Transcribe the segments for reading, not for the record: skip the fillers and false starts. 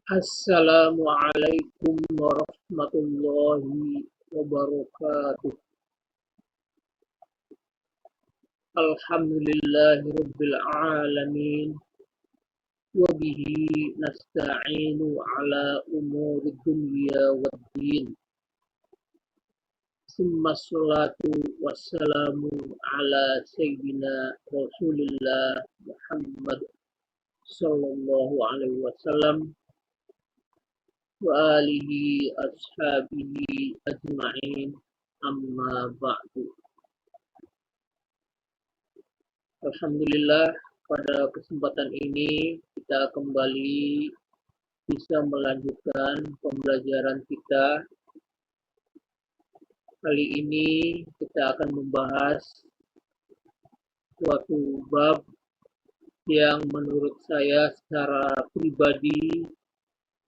Assalamualaikum warahmatullahi wabarakatuh. Alhamdulillahirabbil alamin wa bihi nasta'inu ala umurid dunya waddin. Summa sholatu wassalamu ala sayyidina Rasulillah Muhammad sallallahu alaihi wasallam wa alihi ashabihi ajma'in, amma ba'du. Alhamdulillah, pada kesempatan ini kita kembali bisa melanjutkan pembelajaran kita. Kali ini kita akan membahas suatu bab yang menurut saya secara pribadi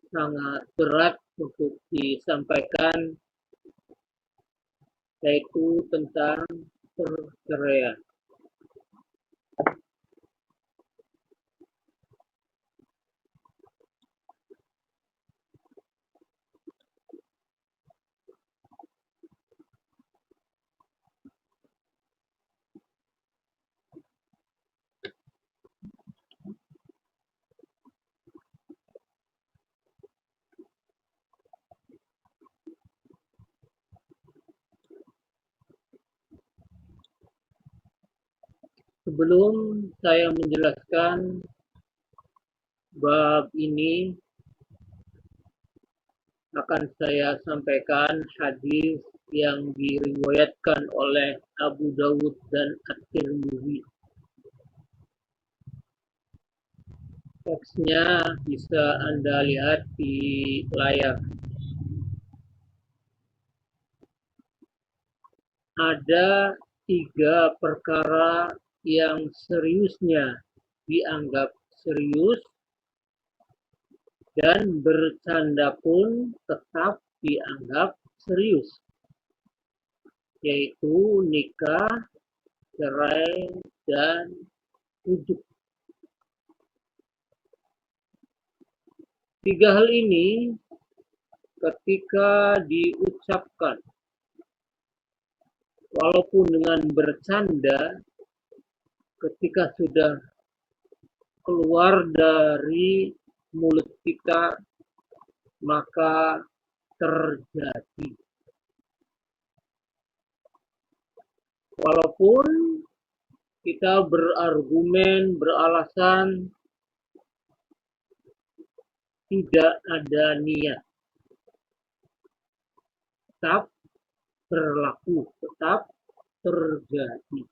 sangat berat untuk disampaikan, yaitu tentang perceraian. Sebelum saya menjelaskan bab ini, akan saya sampaikan hadis yang diriwayatkan oleh Abu Dawud dan At-Tirmidzi. Teksnya bisa Anda lihat di layar. Ada 3 perkara yang seriusnya dianggap serius dan bercanda pun tetap dianggap serius, yaitu nikah, cerai, dan rujuk. 3 hal ini ketika diucapkan, walaupun dengan bercanda, ketika sudah keluar dari mulut kita, maka terjadi. Walaupun kita berargumen, beralasan tidak ada niat, tetap berlaku, tetap terjadi.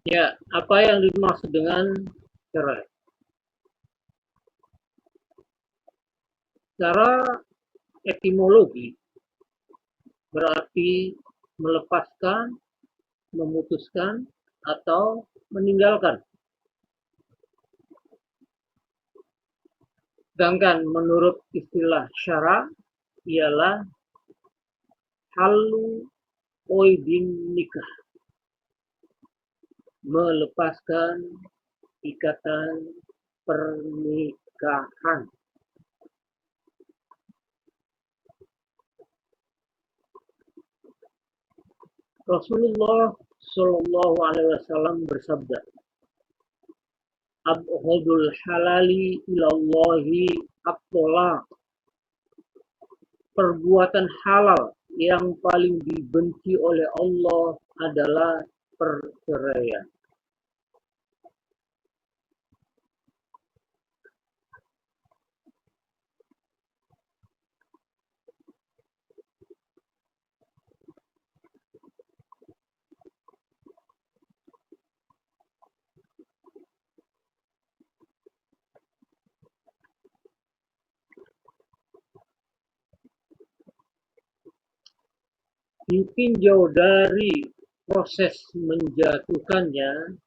Ya, apa yang dimaksud dengan cerai? Secara etimologi berarti melepaskan, memutuskan, atau meninggalkan. Sedangkan menurut istilah syara ialah halu oidin nikah, melepaskan ikatan pernikahan. Rasulullah Shallallahu Alaihi Wasallam bersabda, "Abghadul halali ilallahi at-thalaq." Perbuatan halal yang paling dibenci oleh Allah adalah perceraian. ditinjau dari proses menjatuhkannya,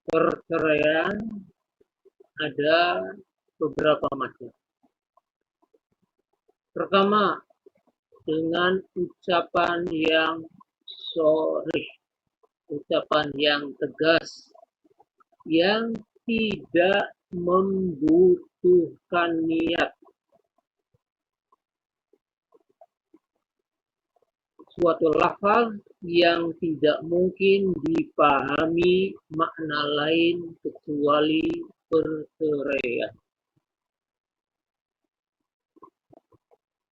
perceraian ada beberapa macam. Pertama, dengan ucapan yang sorry, ucapan yang tegas, yang tidak membutuhkan niat. Suatu lafaz yang tidak mungkin dipahami makna lain kecuali perceraian.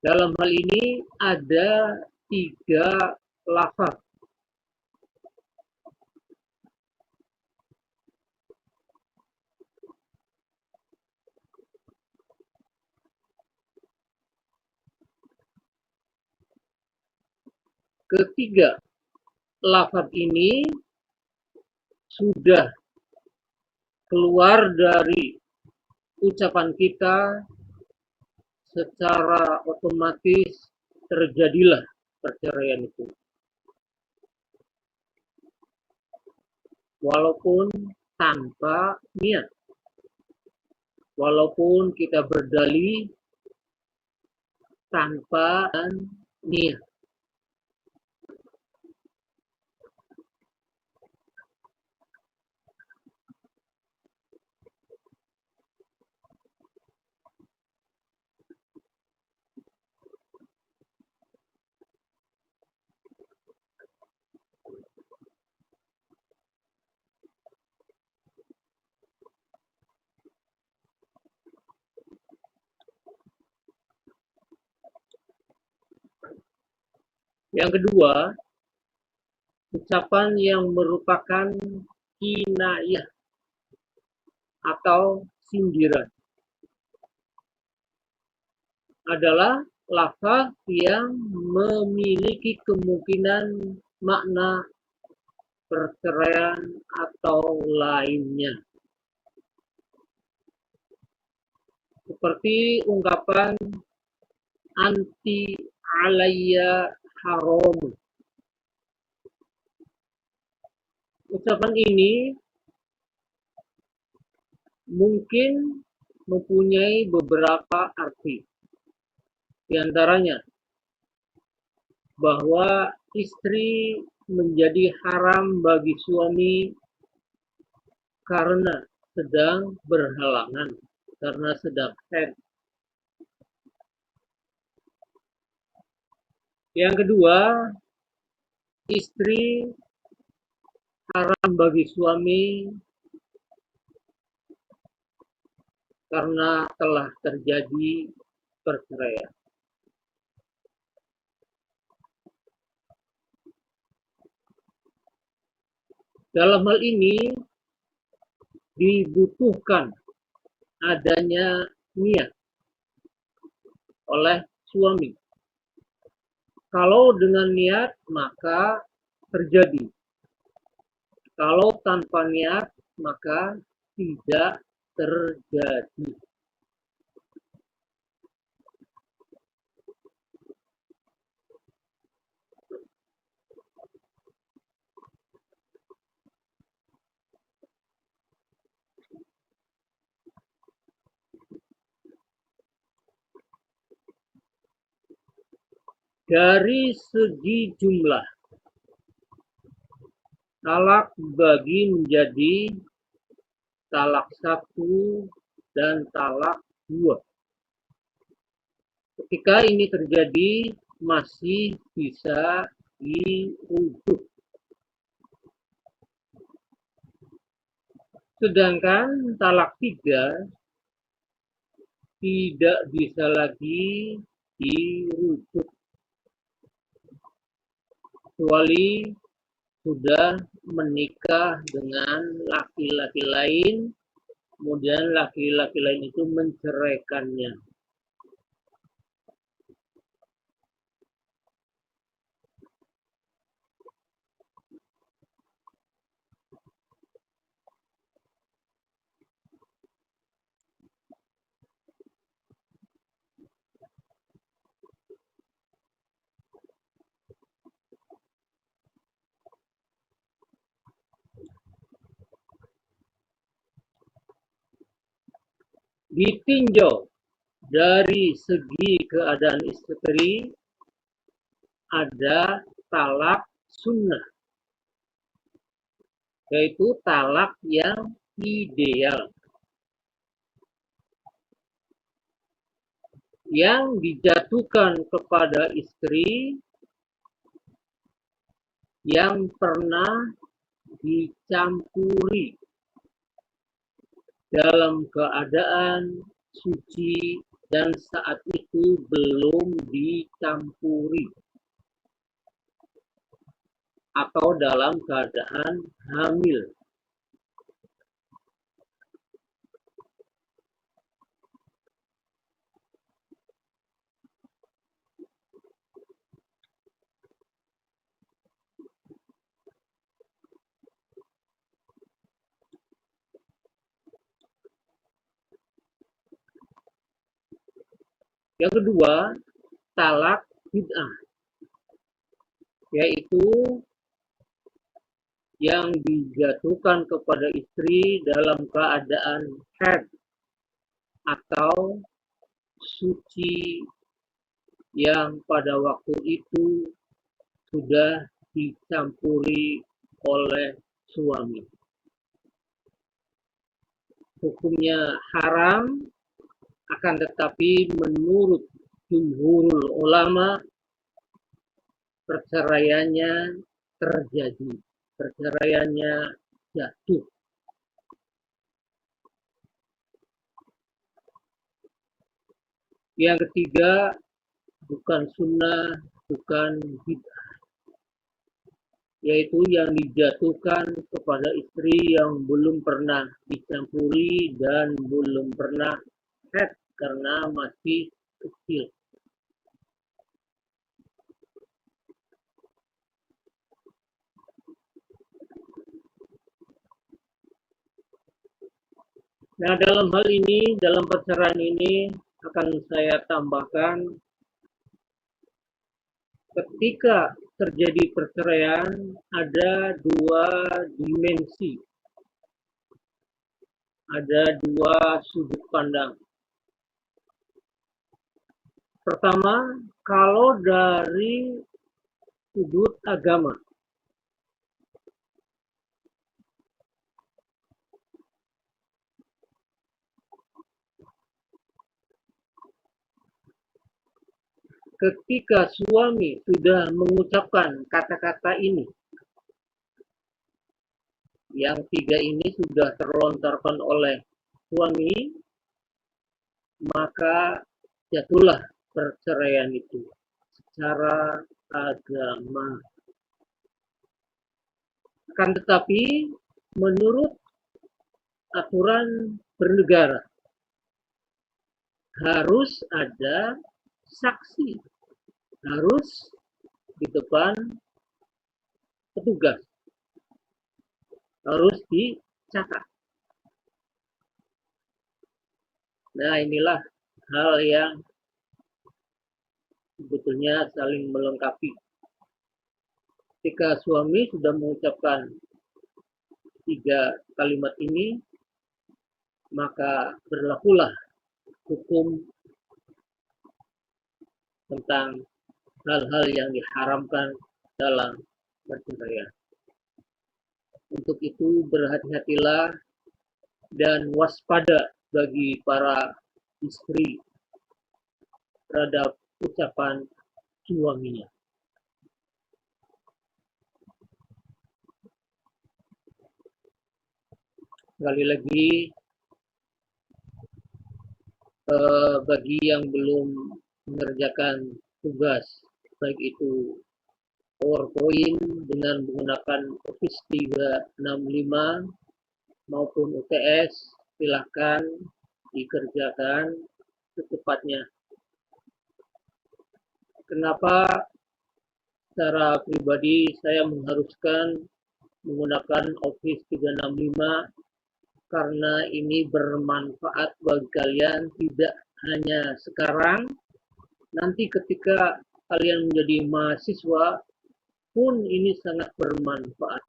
Dalam hal ini ada 3 lafaz. Ketiga lafaz ini sudah keluar dari ucapan kita, secara otomatis terjadilah perceraian itu. Walaupun tanpa niat. Walaupun kita berdalih tanpa niat. Yang kedua, ucapan yang merupakan kinayah atau sindiran adalah lafaz yang memiliki kemungkinan makna perceraian atau lainnya. Seperti ungkapan anti alayya haram. Ucapan ini mungkin mempunyai beberapa arti. Di antaranya bahwa istri menjadi haram bagi suami karena sedang berhalangan, karena sedang haid. Yang kedua, istri haram bagi suami karena telah terjadi perceraian. Dalam hal ini dibutuhkan adanya niat oleh suami. Kalau dengan niat maka terjadi. Kalau tanpa niat maka tidak terjadi. Dari segi jumlah, talak bagi menjadi talak 1 dan talak 2. Ketika ini terjadi masih bisa dirujuk. Sedangkan talak 3 tidak bisa lagi dirujuk. Kecuali sudah menikah dengan laki-laki lain, kemudian laki-laki lain itu menceraikannya. ditinjau dari segi keadaan istri, ada talak sunnah, yaitu talak yang ideal, yang dijatuhkan kepada istri yang pernah dicampuri dalam keadaan suci dan saat itu belum dicampuri atau dalam keadaan hamil. Yang kedua, talak bid'ah, yaitu yang dijatuhkan kepada istri dalam keadaan haid atau suci yang pada waktu itu sudah dicampuri oleh suami. Hukumnya haram, akan tetapi menurut jumhurul ulama perceraiannya terjadi, perceraiannya jatuh. Yang ketiga, bukan sunnah, bukan bid'ah, yaitu yang dijatuhkan kepada istri yang belum pernah dicampuri dan belum pernah haid karena masih kecil. Nah, dalam hal ini, dalam perceraian ini akan saya tambahkan, ketika terjadi perceraian ada dua dimensi, ada dua sudut pandang. Pertama, kalau dari sudut agama, ketika suami sudah mengucapkan kata-kata ini, yang tiga ini sudah terlontarkan oleh suami, maka jatuhlah perceraian itu secara agama. Akan tetapi menurut aturan bernegara harus ada saksi, harus di depan petugas, harus dicatat. Nah, inilah hal yang sebetulnya saling melengkapi. Ketika suami sudah mengucapkan tiga kalimat ini, maka berlakulah hukum tentang hal-hal yang diharamkan dalam perceraian. Untuk itu berhati-hatilah dan waspada bagi para istri terhadap ucapan suaminya. Sekali lagi, bagi yang belum mengerjakan tugas, baik itu PowerPoint dengan menggunakan Office 365 maupun UTS, silakan dikerjakan secepatnya. Kenapa secara pribadi saya mengharuskan menggunakan Office 365? Karena ini bermanfaat bagi kalian tidak hanya sekarang, nanti ketika kalian menjadi mahasiswa pun ini sangat bermanfaat.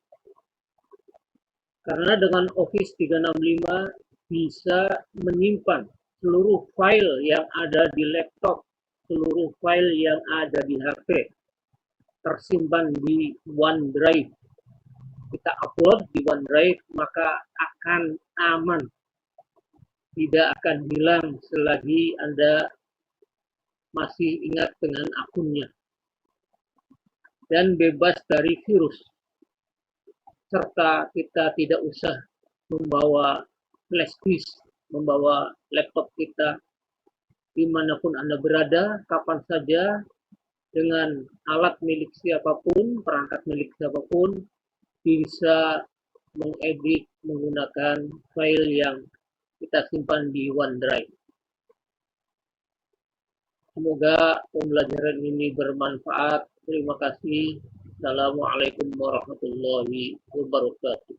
Karena dengan Office 365 bisa menyimpan seluruh file yang ada di laptop, seluruh file yang ada di HP tersimpan di OneDrive. Kita upload di OneDrive, maka akan aman, tidak akan hilang selagi Anda masih ingat dengan akunnya, dan bebas dari virus, serta kita tidak usah membawa flash disk, membawa laptop kita dimanapun Anda berada, kapan saja, dengan alat milik siapapun, perangkat milik siapapun, bisa mengedit menggunakan file yang kita simpan di OneDrive. Semoga pembelajaran ini bermanfaat. Terima kasih. Assalamualaikum warahmatullahi wabarakatuh.